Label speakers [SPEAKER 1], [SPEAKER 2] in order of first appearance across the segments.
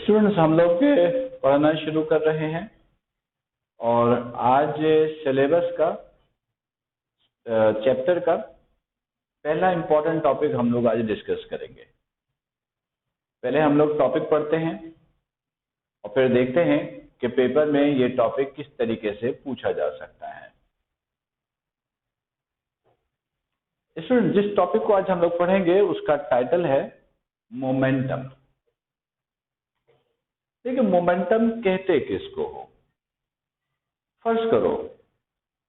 [SPEAKER 1] Students, हम लोग पढ़ना शुरू कर रहे हैं और आज सिलेबस का चैप्टर का पहला इंपॉर्टेंट टॉपिक हम लोग आज डिस्कस करेंगे। पहले हम लोग टॉपिक पढ़ते हैं और फिर देखते हैं कि पेपर में ये टॉपिक किस तरीके से पूछा जा सकता है। स्टूडेंट, जिस टॉपिक को आज हम लोग पढ़ेंगे उसका टाइटल है मोमेंटम। देखिए, मोमेंटम कहते किसको हो? फर्ज करो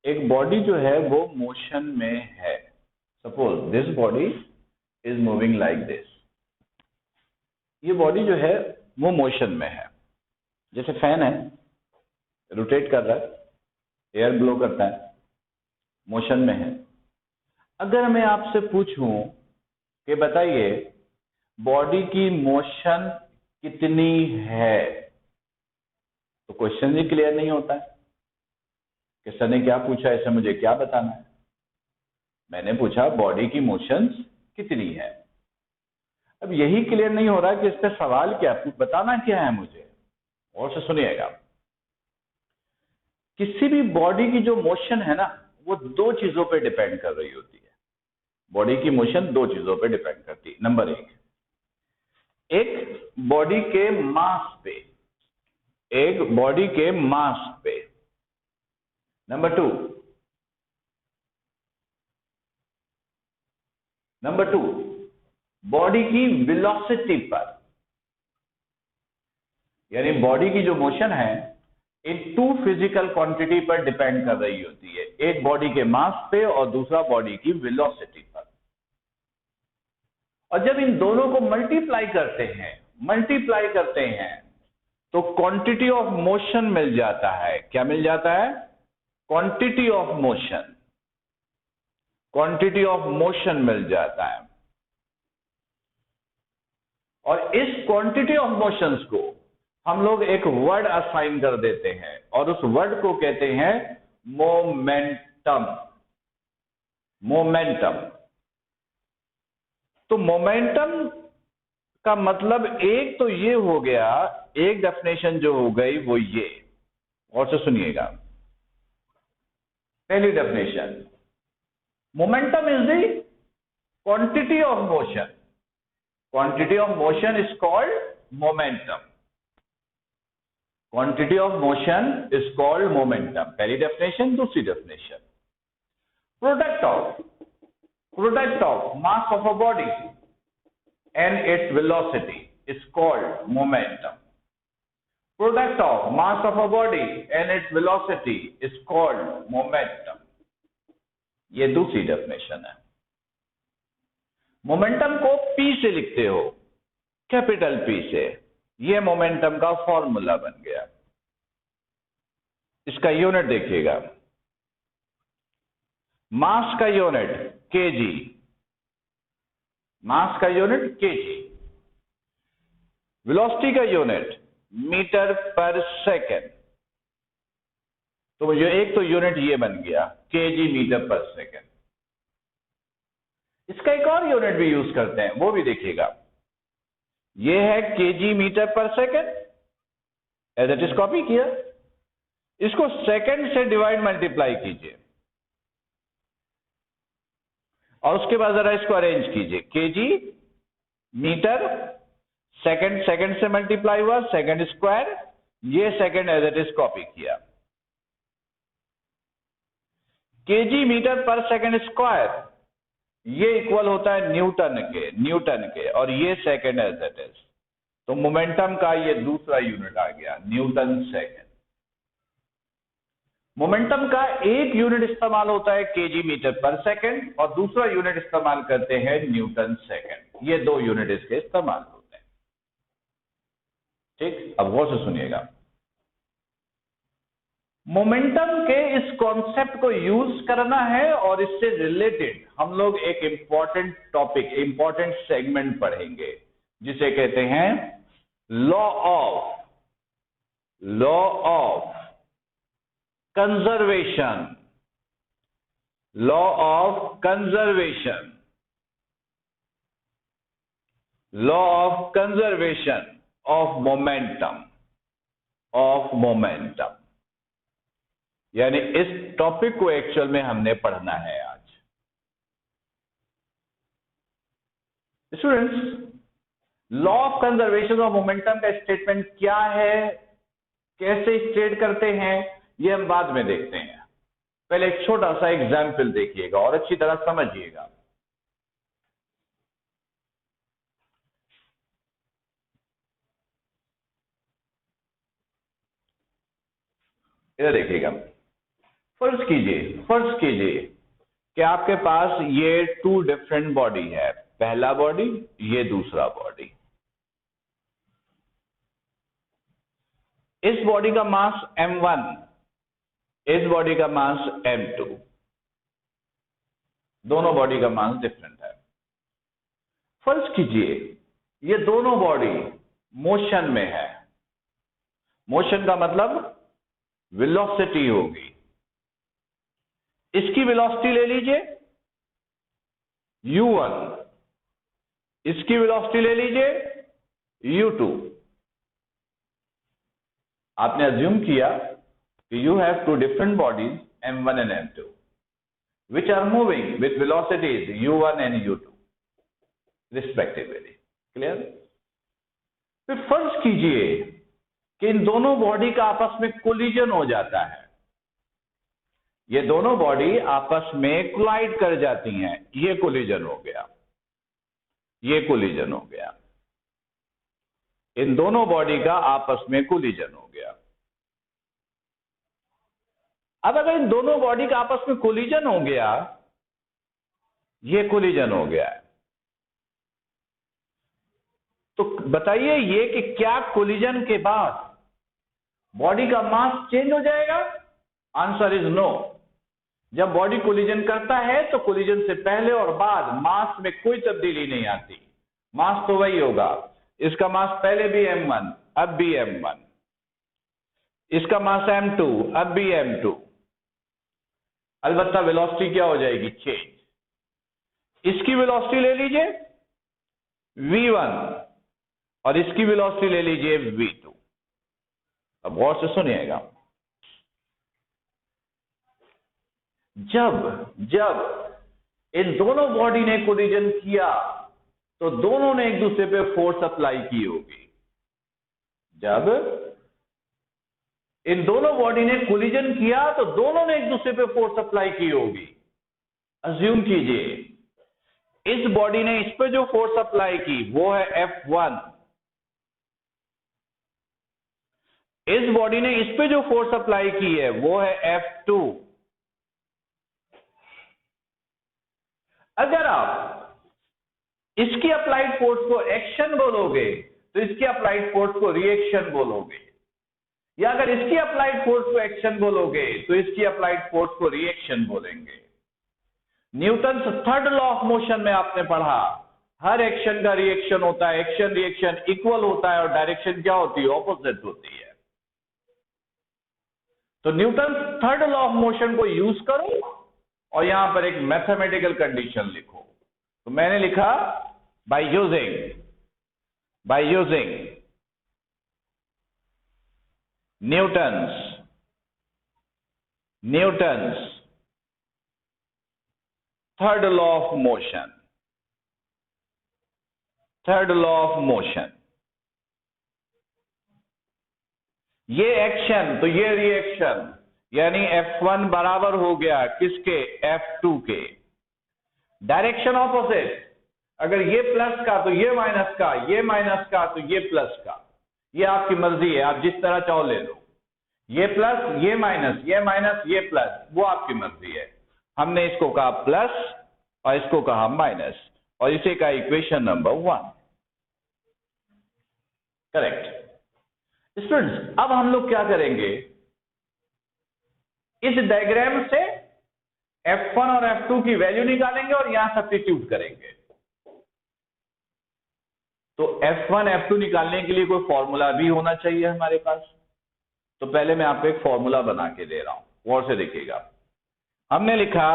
[SPEAKER 1] एक बॉडी जो है वो मोशन में है। Suppose this body is moving like this. ये बॉडी जो है वो मोशन में है, जैसे फैन है, रोटेट कर रहा है, एयर ब्लो करता है, मोशन में है। अगर मैं आपसे पूछूं कि बताइए बॉडी की मोशन कितनी है, तो क्वेश्चन ही क्लियर नहीं होता है कि सर ने क्या पूछा, इसे मुझे क्या बताना है। मैंने पूछा बॉडी की मोशंस कितनी है। अब यही क्लियर नहीं हो रहा कि इस पर सवाल क्या, बताना क्या है मुझे। और से सुनिएगा, किसी भी बॉडी की जो मोशन है ना वो दो चीजों पे डिपेंड कर रही होती है। बॉडी की मोशन दो चीजों पे डिपेंड करती है। नंबर एक बॉडी के मास पे, एक बॉडी के मास पे। नंबर टू बॉडी की वेलोसिटी पर, यानी बॉडी की जो मोशन है इन टू फिजिकल क्वांटिटी पर डिपेंड कर रही होती है। एक बॉडी के मास पे और दूसरा बॉडी की वेलोसिटी पर। और जब इन दोनों को मल्टीप्लाई करते हैं तो क्वांटिटी ऑफ मोशन मिल जाता है। क्या मिल जाता है? Quantity of motion. Quantity of motion मिल जाता है। और इस क्वांटिटी ऑफ मोशंस को हम लोग एक वर्ड असाइन कर देते हैं और उस वर्ड को कहते हैं मोमेंटम। मोमेंटम। तो मोमेंटम का मतलब एक तो ये हो गया, एक डेफिनेशन जो हो गई वो ये। और से सुनिएगा, पहली definition, momentum is the quantity of motion. Quantity of motion is called momentum. Quantity of motion is called momentum. पहली डेफिनेशन। दूसरी definition, product of mass of a body and its velocity is called momentum. Product of mass of a body and its velocity is called momentum. ये दूसरी definition है। Momentum को P से लिखते हो, capital P से। ये मोमेंटम का फॉर्मूला बन गया। इसका यूनिट देखिएगा, मास का यूनिट kg, मास का यूनिट kg, वेलोसिटी का यूनिट मीटर पर सेकेंड। तो मुझे एक तो यूनिट ये बन गया kg मीटर पर सेकेंड। इसका एक और यूनिट भी यूज करते हैं, वो भी देखिएगा। ये है kg मीटर पर second, as it is copy किया। इसको सेकेंड से डिवाइड मल्टीप्लाई कीजिए और उसके बाद जरा इसको अरेंज कीजिए। kg मीटर सेकंड, सेकंड से मल्टीप्लाई हुआ, सेकंड स्क्वायर, ये second as it is copy किया। kg मीटर पर सेकंड स्क्वायर, ये इक्वल होता है न्यूटन के, और ये सेकंड एज इट इज। तो मोमेंटम का ये दूसरा यूनिट आ गया, न्यूटन सेकंड। मोमेंटम का एक यूनिट इस्तेमाल होता है kg मीटर पर सेकंड और दूसरा यूनिट इस्तेमाल करते हैं न्यूटन सेकंड। ये दो यूनिट इसके इस्तेमाल होते हैं। ठीक, अब गौर से सुनिएगा। मोमेंटम के इस कॉन्सेप्ट को यूज करना है और इससे रिलेटेड हम लोग एक इंपॉर्टेंट टॉपिक, इंपॉर्टेंट सेगमेंट पढ़ेंगे जिसे कहते हैं law of conservation. Law of conservation of momentum, of momentum, यानी इस टॉपिक को एक्चुअल में हमने पढ़ना है आज। Students, law of conservation of momentum का स्टेटमेंट क्या है, कैसे स्टेट करते हैं, ये हम बाद में देखते हैं। पहले एक छोटा सा एग्जाम्पल देखिएगा और अच्छी तरह समझिएगा। इधर देखिएगा, फर्ज कीजिए कि आपके पास ये टू डिफरेंट बॉडी है, पहला बॉडी, ये दूसरा बॉडी। इस बॉडी का मास m1, इस बॉडी का मास m2, दोनों बॉडी का मास डिफरेंट है। फर्ज कीजिए ये दोनों बॉडी मोशन में है। मोशन का मतलब वेलोसिटी होगी। इसकी वेलोसिटी ले लीजिए u1, इसकी वेलोसिटी ले लीजिए u2। आपने अज्यूम किया कि you have two different bodies m1 and m2 which are moving with velocities u1 and u2 respectively. Clear? फिर फर्ज कीजिए कि इन दोनों बॉडी का आपस में कोलिजन हो जाता है। ये दोनों बॉडी आपस में कोलाइड कर जाती हैं, ये कोलिजन हो गया, ये कोलिजन हो गया। इन दोनों बॉडी का आपस में कोलिजन हो गया। अब अगर इन दोनों बॉडी का आपस में कोलिजन हो गया, ये कोलिजन हो गया है, तो बताइए ये कि क्या कोलिजन के बाद बॉडी का मास चेंज हो जाएगा? Answer is no. जब बॉडी कोलिजन करता है तो कोलिजन से पहले और बाद मास में कोई तब्दीली नहीं आती, मास तो वही होगा। इसका मास पहले भी m1, अब भी m1, इसका मास m2, अब भी m2। अलबत्ता वेलोसिटी क्या हो जाएगी? चेंज। इसकी वेलोसिटी ले लीजिए v1 और इसकी वेलोसिटी ले लीजिए v2। अब गौर से सुनिएगा, जब इन दोनों बॉडी ने कोलिजन किया तो दोनों ने एक दूसरे पे फोर्स अप्लाई की होगी। जब इन दोनों बॉडी ने कोलिजन किया तो दोनों ने एक दूसरे पे फोर्स अप्लाई की होगी। अज्यूम कीजिए इस बॉडी ने इस पे जो फोर्स अप्लाई की वो है F1, इस बॉडी ने इस पे जो फोर्स अप्लाई की है वो है F2। अगर आप इसकी अप्लाइड फोर्स को एक्शन बोलोगे तो इसकी अप्लाइड फोर्स को रिएक्शन बोलोगे, या अगर इसकी अप्लाइड फोर्स को एक्शन बोलोगे तो इसकी अप्लाइड फोर्स को रिएक्शन बोलेंगे। Newton third law of motion में आपने पढ़ा, हर एक्शन का रिएक्शन होता है, एक्शन रिएक्शन इक्वल होता है और डायरेक्शन क्या होती है? ऑपोजिट होती है। तो Newton third law of motion को यूज करो और यहां पर एक मैथमेटिकल कंडीशन लिखो। तो मैंने लिखा by using Newton's third law of motion, ये एक्शन तो ये रिएक्शन, यानी F1 बराबर हो गया किसके? F2 के। डायरेक्शन ऑपोजिट, अगर ये प्लस का तो ये माइनस का, ये माइनस का तो ये प्लस का। ये आपकी मर्जी है, आप जिस तरह चाहो ले लो। ये प्लस, ये माइनस, ये माइनस, ये प्लस, वो आपकी मर्जी है। हमने इसको कहा प्लस और इसको कहा माइनस और इसे कहा इक्वेशन नंबर 1। करेक्ट। स्टूडेंट्स, अब हम लोग क्या करेंगे, इस डायग्राम से F1 और F2 की वैल्यू निकालेंगे और यहां सब्स्टिट्यूट करेंगे। तो F1 F2 निकालने के लिए कोई फॉर्मूला भी होना चाहिए हमारे पास। तो पहले मैं आपको एक फॉर्मूला बना के दे रहा हूं, गौर से देखिएगा। हमने लिखा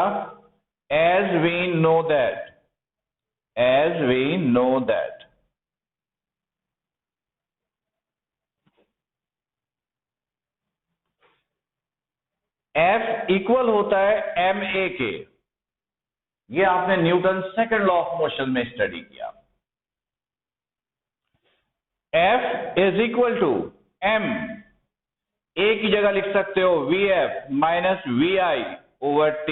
[SPEAKER 1] as we know that F equal होता है ma के। ये आपने newton second law of motion में स्टडी किया। F is equal to m, a की जगह लिख सकते हो vf माइनस vi ओवर t।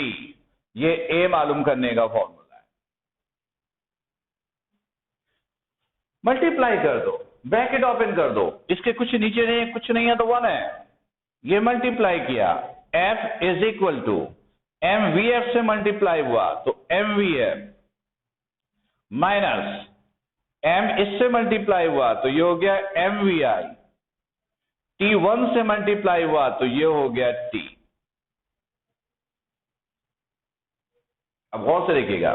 [SPEAKER 1] ये a मालूम करने का फॉर्मूला है। मल्टीप्लाई कर दो, ब्रैकेट ओपन कर दो, इसके कुछ नीचे नहीं, कुछ नहीं है तो 1 है। ये मल्टीप्लाई किया, F is equal to M V F से मल्टीप्लाई हुआ तो M V F minus M इससे मल्टीप्लाई हुआ तो ये हो गया एम वी आई, टी 1 से मल्टीप्लाई हुआ तो ये हो गया टी। अब गौर से देखिएगा,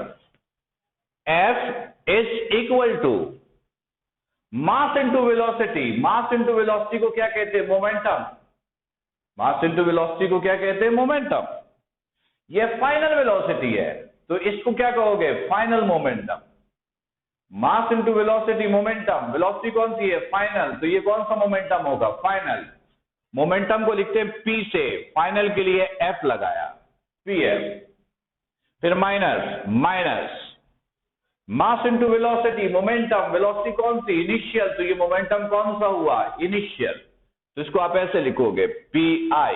[SPEAKER 1] F is equal to mass into velocity. Mass into velocity को क्या कहते हैं? मोमेंटम। मास इंटू वेलोसिटी को क्या कहते हैं? मोमेंटम। ये फाइनल वेलोसिटी है तो इसको क्या कहोगे? Final momentum. मास इंटू वेलोसिटी मोमेंटम, वेलोसिटी कौन सी है? फाइनल, तो ये कौन सा मोमेंटम होगा? फाइनल। मोमेंटम को लिखते हैं P से, फाइनल के लिए F लगाया, PF। फिर minus mass into velocity momentum, velocity कौन सी? इनिशियल, तो ये मोमेंटम कौन सा हुआ? इनिशियल। तो इसको आप ऐसे लिखोगे PI,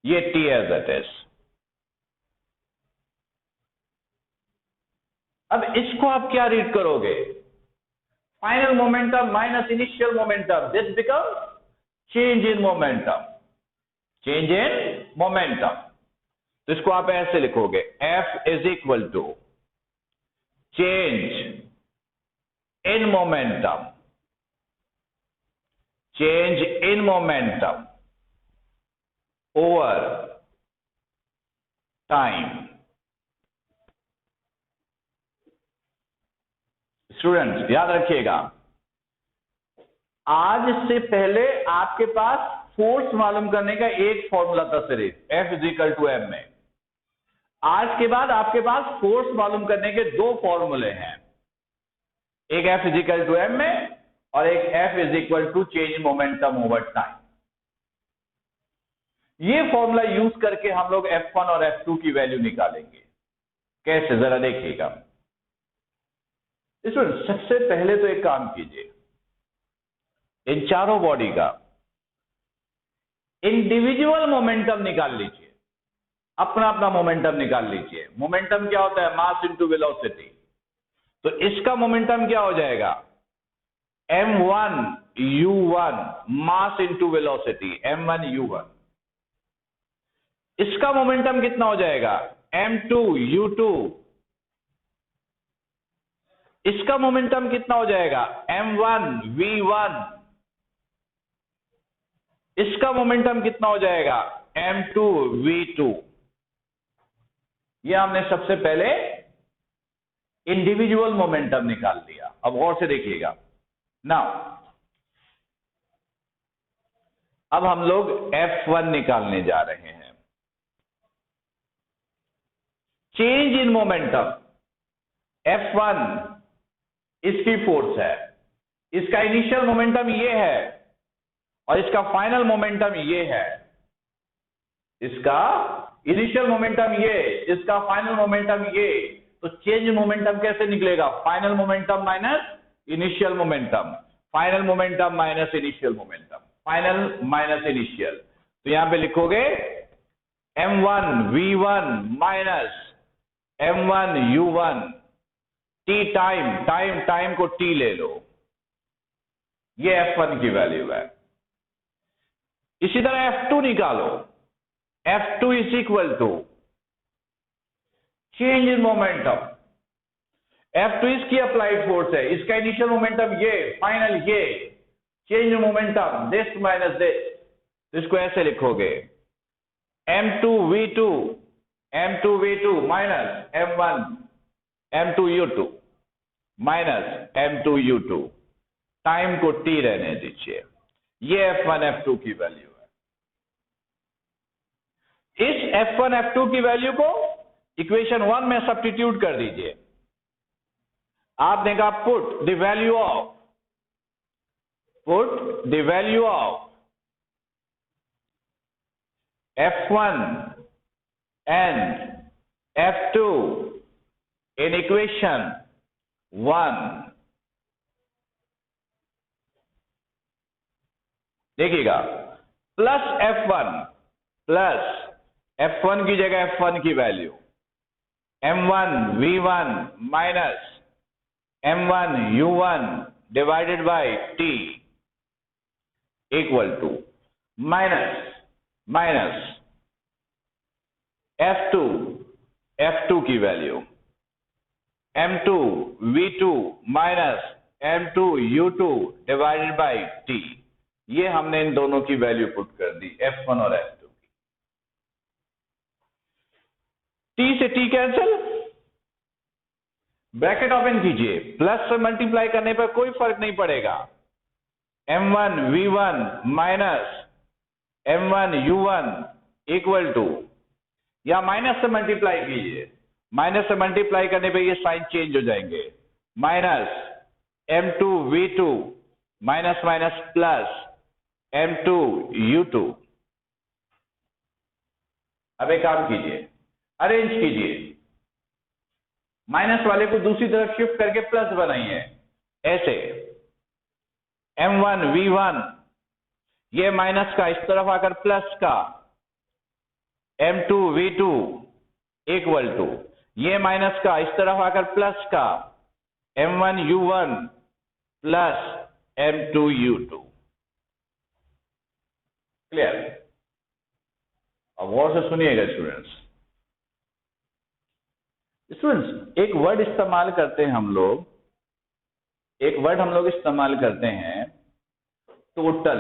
[SPEAKER 1] ये T एज इट इज। अब इसको आप क्या रीड करोगे? Final momentum minus initial momentum, this become change in momentum. Change in momentum, तो इसको आप ऐसे लिखोगे F is equal to change in momentum, change in momentum over time. Students याद रखिएगा, आज से पहले आपके पास फोर्स मालूम करने का एक फॉर्मूला था सिर्फ, F is equal to M में। आज के बाद आपके पास फोर्स मालूम करने के दो फॉर्मूले हैं, एक F is equal to M में और एक F is equal to change momentum over time. ये फॉर्मूला यूज करके हम लोग F1 और F2 की वैल्यू निकालेंगे। कैसे? जरा देखिएगा। इसमें सबसे पहले तो एक काम कीजिए, इन चारों बॉडी का इंडिविजुअल मोमेंटम निकाल लीजिए, अपना अपना मोमेंटम निकाल लीजिए। मोमेंटम क्या होता है? मास इंटू वेलोसिटी। तो इसका मोमेंटम क्या हो जाएगा? m1 u1 मास इंटू वेलोसिटी, m1 u1। इसका मोमेंटम कितना हो जाएगा? m2 u2। इसका मोमेंटम कितना हो जाएगा? m1 v1। इसका मोमेंटम कितना हो जाएगा? m2 v2। यह हमने सबसे पहले इंडिविजुअल मोमेंटम निकाल दिया। अब गौर से देखिएगा, नाउ अब हम लोग F1 निकालने जा रहे हैं। चेंज इन मोमेंटम, F1 इसकी फोर्स है, इसका इनिशियल मोमेंटम ये है और इसका फाइनल मोमेंटम ये है। इसका इनिशियल मोमेंटम ये, इसका फाइनल मोमेंटम ये। तो चेंज मोमेंटम कैसे निकलेगा? Final momentum minus initial momentum, final momentum minus initial momentum, final minus initial. तो यहां पे लिखोगे m1 v1 minus m1 u1 t time, time को t ले लो, ये F1 की वैल्यू है। इसी तरह F2 निकालो, F2 is equal to change in momentum. F2 इसकी अप्लाइड फोर्स है, इसका इनिशियल मोमेंटम ये, फाइनल ये। Change momentum this minus this, तो इसको ऐसे लिखोगे m2 v2 minus m2 u2 minus m2 u2। Time को t रहने दीजिए, ये F1 F2 की वैल्यू है। इस F1 F2 की वैल्यू को इक्वेशन 1 में सब्स्टिट्यूट कर दीजिए। आपने कहा put the value of F1 and F2 in equation 1, देखिएगा, प्लस F1 की जगह F1 की value M1 V1 minus M1 U1 divided by T equal to minus F2 की value M2 V2 minus M2 U2 divided by T। ये हमने इन दोनों की value put कर दी, F1 और F2 की। T से T कैंसिल, ब्रैकेट ओपन कीजिए, प्लस से मल्टीप्लाई करने पर कोई फर्क नहीं पड़ेगा। M1 V1 minus M1 U1 equal to, या माइनस से मल्टीप्लाई कीजिए, माइनस से मल्टीप्लाई करने पे ये साइन चेंज हो जाएंगे, minus M2 V2 minus minus plus M2 U2। अब एक काम कीजिए, अरेंज कीजिए, माइनस वाले को दूसरी तरफ शिफ्ट करके प्लस बनाइए, ऐसे M1 V1 ये माइनस का इस तरफ आकर प्लस का, M2 V2 इक्वल टू ये माइनस का इस तरफ आकर प्लस का, M1 U1 plus M2 U2। Clear? अब गौर से सुनिएगा स्टूडेंट्स, एक वर्ड इस्तेमाल करते हैं हम लोग, इस्तेमाल करते हैं टोटल।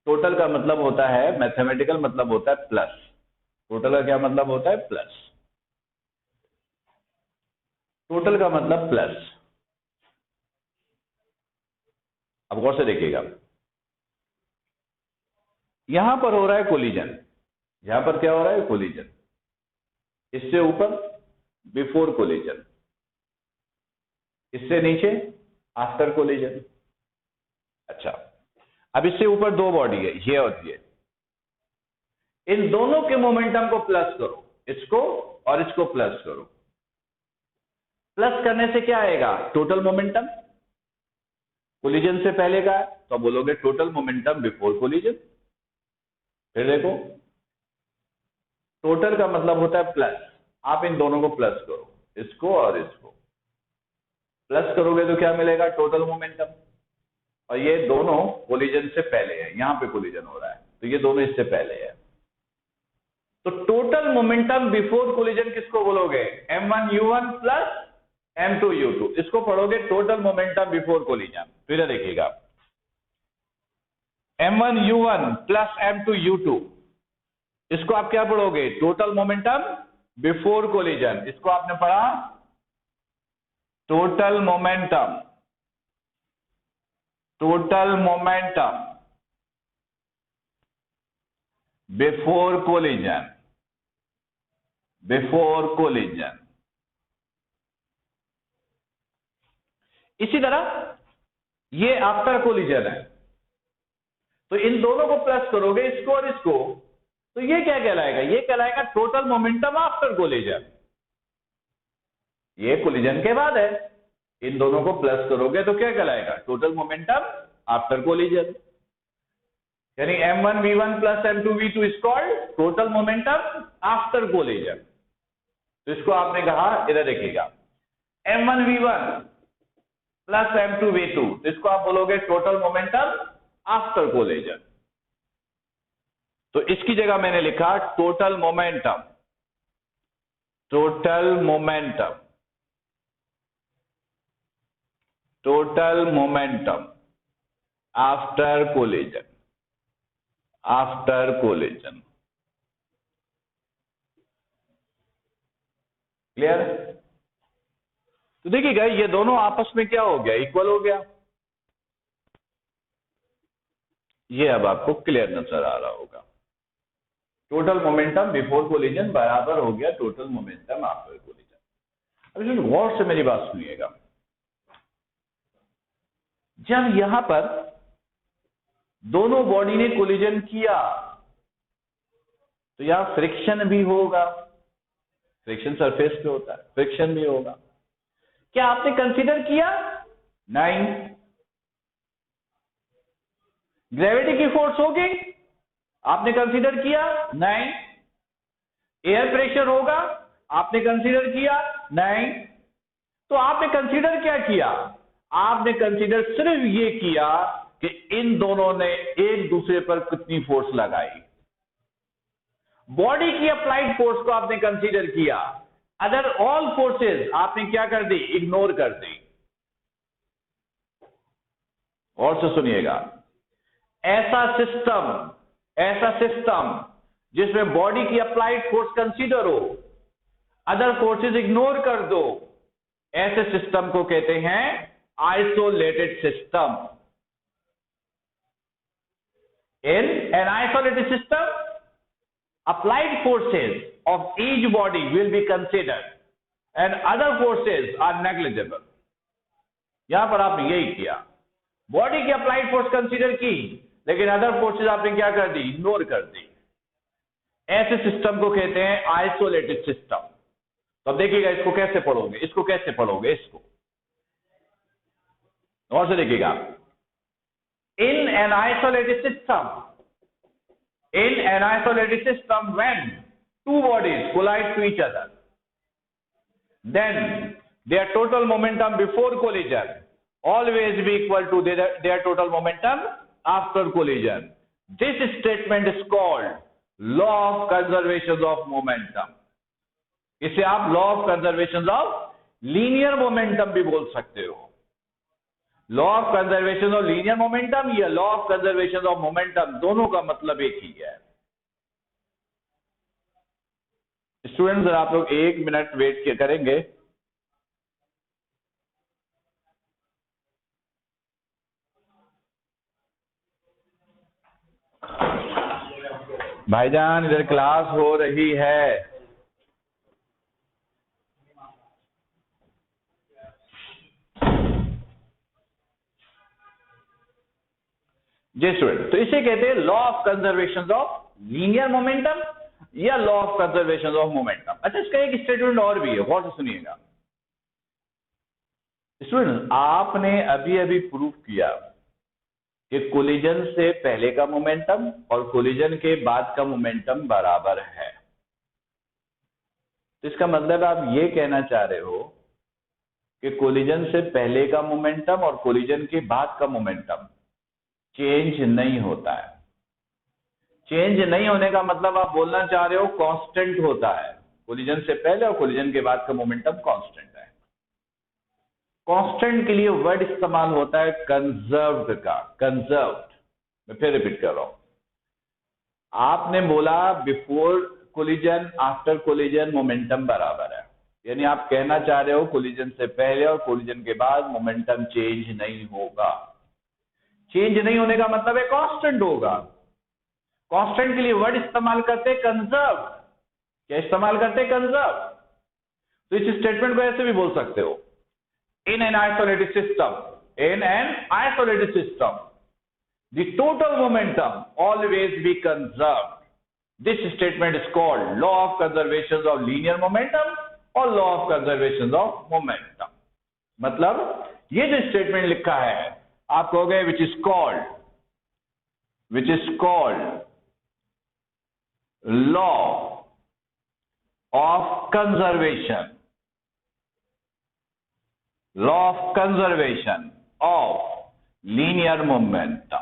[SPEAKER 1] टोटल का मतलब होता है, मैथमेटिकल मतलब होता है प्लस। टोटल का क्या मतलब होता है? प्लस। टोटल का मतलब प्लस। अब गौर से देखिएगा, यहां पर हो रहा है कोलिजन, यहां पर क्या हो रहा है? कोलिजन। इससे ऊपर बिफोर कोलिजन, इससे नीचे आफ्टर कोलिजन। अच्छा, अब इससे ऊपर दो बॉडी है, ये और ये, इन दोनों के मोमेंटम को प्लस करो, इसको और इसको प्लस करो। प्लस करने से क्या आएगा? Total momentum. कोलिजन से पहले का है तो बोलोगे टोटल मोमेंटम बिफोर कोलिजन। फिर देखो, टोटल का मतलब होता है प्लस, आप इन दोनों को प्लस करो, इसको और इसको प्लस करोगे तो क्या मिलेगा? Total momentum. और ये दोनों कोलिजन से पहले है, यहां पे कोलिजन हो रहा है तो ये दोनों इससे पहले है। तो टोटल मोमेंटम बिफोर कोलिजन किसको बोलोगे? M1 U1 plus M2 U2। इसको पढ़ोगे टोटल मोमेंटम बिफोर कोलिजन। फिर देखिएगा, M1 U1 plus M2 U2, इसको आप क्या पढ़ोगे? Total momentum before collision. इसको आपने पढ़ा टोटल मोमेंटम बिफोर कोलिजन। इसी तरह ये आफ्टर कोलिजन है, तो इन दोनों को प्लस करोगे, इसको और इसको, तो ये क्या कहलाएगा? ये कहलाएगा टोटल मोमेंटम आफ्टर कोलिजन। ये कोलिजन के बाद है, इन दोनों को प्लस करोगे तो क्या कहलाएगा? Total momentum after collision. यानी M1 V1 plus M2 V2 is called total momentum after collision. तो इसको आपने कहा, इधर देखिएगा, M1 V1 plus M2 V2, इसको आप बोलोगे टोटल मोमेंटम आफ्टर कोलिजन। तो इसकी जगह मैंने लिखा total momentum after collision. Clear? तो देखिएगा, ये दोनों आपस में क्या हो गया? इक्वल हो गया। ये अब आपको क्लियर नजर आ रहा होगा। टोटल मोमेंटम बिफोर कोलिजन बराबर हो गया टोटल मोमेंटम आफ्टर कोलिजन। अब गौर से मेरी बात सुनिएगा, जब यहां पर दोनों बॉडी ने कोलिजन किया तो यहाँ फ्रिक्शन भी होगा, फ्रिक्शन सरफेस पे होता है, फ्रिक्शन भी होगा। क्या आपने कंसीडर किया? नहीं। ग्रेविटी की फोर्स होगी, आपने कंसीडर किया? नहीं। एयर प्रेशर होगा, आपने कंसीडर किया? नहीं। तो आपने कंसीडर क्या किया? आपने कंसीडर सिर्फ ये किया कि इन दोनों ने एक दूसरे पर कितनी फोर्स लगाई। बॉडी की अप्लाइड फोर्स को आपने कंसीडर किया, अदर ऑल फोर्सेस आपने क्या कर दी? इग्नोर कर दी। और से सुनिएगा, ऐसा सिस्टम जिसमें बॉडी की अप्लाइड फोर्स कंसीडर हो, अदर फोर्सेस इग्नोर कर दो, ऐसे सिस्टम को कहते हैं isolated system. In an isolated system, applied forces of each body will be considered and other forces are negligible। यहां पर आपने यही किया, बॉडी की अप्लाइड फोर्स कंसीडर की, लेकिन अदर फोर्सेस आपने क्या कर दी? इग्नोर कर दी। ऐसे सिस्टम को कहते हैं आइसोलेटेड सिस्टम। तो अब देखिएगा इसको कैसे पढ़ोगे, इसको कैसे पढ़ोगे, इसको और से देखिएगा। इन an isolated system, in an isolated system, when two bodies collide to each other, then their total momentum before collision always be equal to their total momentum after collision. This statement is called law of conservation of momentum। इसे आप law of conservation of linear momentum भी बोल सकते हो। Law of conservation of linear momentum या law of conservation of momentum, दोनों का मतलब एक ही है। स्टूडेंट्स आप लोग 1 मिनट वेट करेंगे। भाईजान इधर क्लास हो रही है। जी स्टूडेंट, तो इसे कहते हैं law of conservation of linear momentum या law of conservation of momentum. अच्छा, इसका एक स्टेटमेंट और भी है, गौर से सुनिएगा। स्टूडेंट, आपने अभी अभी प्रूफ किया कि कोलिजन से पहले का मोमेंटम और कोलिजन के बाद का मोमेंटम बराबर है। तो इसका मतलब आप ये कहना चाह रहे हो कि कोलिजन से पहले का मोमेंटम और कोलिजन के बाद का मोमेंटम चेंज नहीं होता है। चेंज नहीं होने का मतलब आप बोलना चाह रहे हो कांस्टेंट होता है। कोलिजन से पहले और कोलिजन के बाद का मोमेंटम कांस्टेंट है। कांस्टेंट के लिए वर्ड इस्तेमाल होता है कंजर्व्ड का, कंजर्व्ड। मैं फिर रिपीट कर रहा हूं। आपने बोला before collision after collision momentum बराबर है, यानी आप कहना चाह रहे हो कोलिजन से पहले और कोलिजन के बाद मोमेंटम चेंज नहीं होगा। चेंज नहीं होने का मतलब है कांस्टेंट होगा। कांस्टेंट के लिए वर्ड इस्तेमाल करते कंजर्व। क्या इस्तेमाल करते? कंजर्व। तो इस स्टेटमेंट को ऐसे भी बोल सकते हो, in an isolated system, in an isolated system the total momentum always be conserve. This statement is called law of conservation of linear momentum और law of conservation of momentum. मतलब ये जो स्टेटमेंट लिखा है आप कहोगे which is called law of conservation of linear momentum.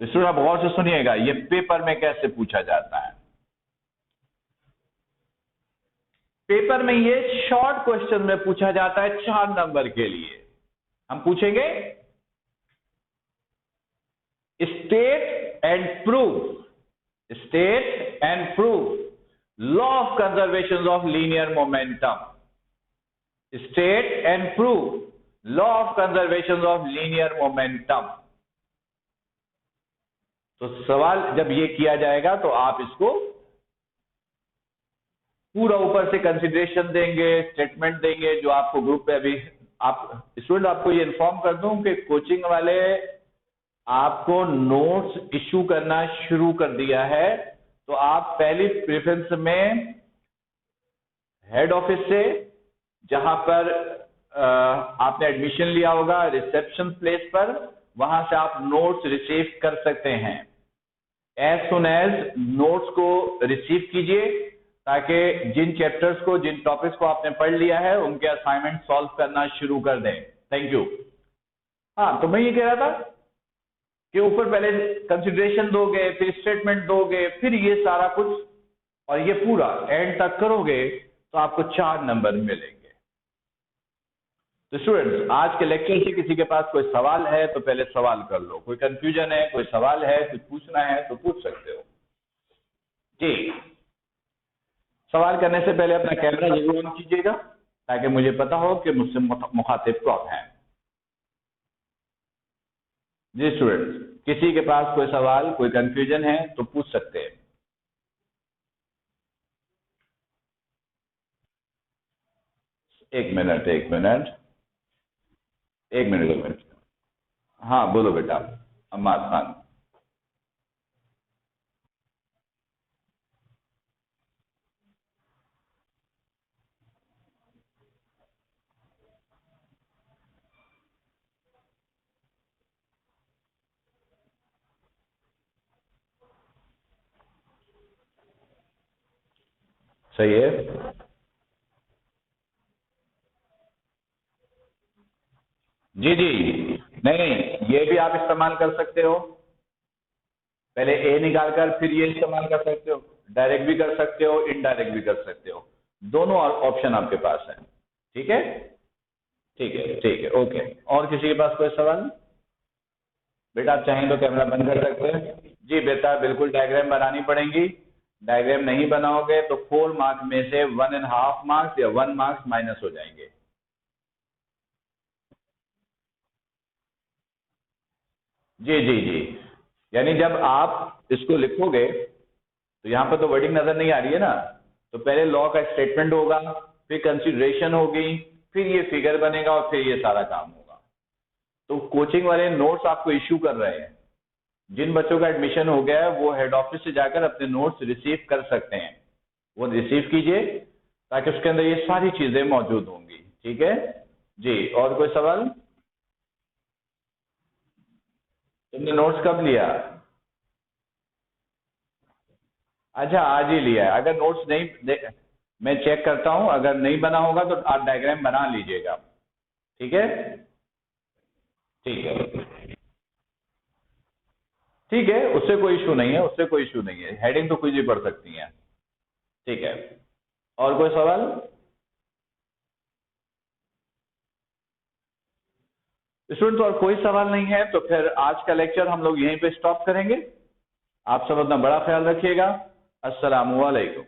[SPEAKER 1] तो student आप गौर से सुनिएगा, ये पेपर में कैसे पूछा जाता है। पेपर में ये शॉर्ट क्वेश्चन में पूछा जाता है 4 नंबर के लिए। हम पूछेंगे state and prove law of conservation of linear momentum. State and prove law of conservation of linear momentum. तो सवाल जब ये किया जाएगा तो आप इसको पूरा ऊपर से कंसिडरेशन देंगे, स्टेटमेंट देंगे जो आपको ग्रुप पे अभी आप स्टूडेंट आपको ये इन्फॉर्म कर दूं कि कोचिंग वाले आपको नोट्स इशू करना शुरू कर दिया है, तो आप पहली प्रेफरेंस में हेड ऑफिस से, जहां पर आपने एडमिशन लिया होगा रिसेप्शन प्लेस पर, वहां से आप नोट्स रिसीव कर सकते हैं। एज सुन एज नोट्स को रिसीव कीजिए, ताकि जिन चैप्टर्स को, जिन टॉपिक्स को आपने पढ़ लिया है, उनके असाइनमेंट सॉल्व करना शुरू कर दें। Thank you. हाँ, तो मैं ये कह रहा था कि ऊपर पहले कंसिडरेशन दोगे, फिर स्टेटमेंट दोगे, फिर ये सारा कुछ, और ये पूरा एंड तक करोगे तो आपको 4 नंबर मिलेंगे। तो स्टूडेंट्स, आज के लेक्चर से किसी के पास कोई सवाल है तो पहले सवाल कर लो। कोई कंफ्यूजन है, कोई सवाल है, कुछ पूछना है तो पूछ सकते हो जी। सवाल करने से पहले अपना कैमरा जरूर ऑन कीजिएगा, ताकि मुझे पता हो कि मुझसे मुखातिब कौन है। जी स्टूडेंट्स, किसी के पास कोई सवाल, कोई कंफ्यूजन है तो पूछ सकते हैं। एक मिनट एक मिनट एक मिनट एक मिनट। हाँ बोलो बेटा, अम्माद खान। सही है। जी जी, नहीं नहीं, ये भी आप इस्तेमाल कर सकते हो। पहले ए निकालकर फिर ये इस्तेमाल कर सकते हो, डायरेक्ट भी कर सकते हो, इनडायरेक्ट भी कर सकते हो। दोनों ऑप्शन आपके पास है। ठीक है ठीक है ठीक है, ओके। और किसी के पास कोई सवाल? बेटा आप चाहें तो कैमरा बंद कर सकते हैं। जी बेटा, बिल्कुल डायग्राम बनानी पड़ेंगी। डायग्राम नहीं बनाओगे तो 4 मार्क्स में से 1.5 मार्क्स या 1 मार्क्स माइनस हो जाएंगे। जी जी जी, यानी जब आप इसको लिखोगे तो यहाँ पर तो वर्डिंग नजर नहीं आ रही है ना, तो पहले लॉ का स्टेटमेंट होगा, फिर कंसिडरेशन होगी, फिर ये फिगर बनेगा और फिर ये सारा काम होगा। तो कोचिंग वाले नोट्स आपको इश्यू कर रहे हैं। जिन बच्चों का एडमिशन हो गया है वो हेड ऑफिस से जाकर अपने नोट्स रिसीव कर सकते हैं। वो रिसीव कीजिए, ताकि उसके अंदर ये सारी चीजें मौजूद होंगी। ठीक है जी। और कोई सवाल? तुमने नोट्स कब लिया? अच्छा, आज ही लिया है। अगर नोट्स नहीं मैं चेक करता हूं, अगर नहीं बना होगा तो आप डायग्राम बना लीजिएगा। ठीक है ठीक है ठीक है, उससे कोई इशू नहीं है, उससे कोई इशू नहीं है। हेडिंग तो कुछ भी पढ़ सकती हैं। ठीक है। और कोई सवाल? स्टूडेंट, और कोई सवाल नहीं है तो फिर आज का लेक्चर हम लोग यहीं पे स्टॉप करेंगे। आप सब अपना बड़ा ख्याल रखिएगा। अस्सलामु अलैकुम।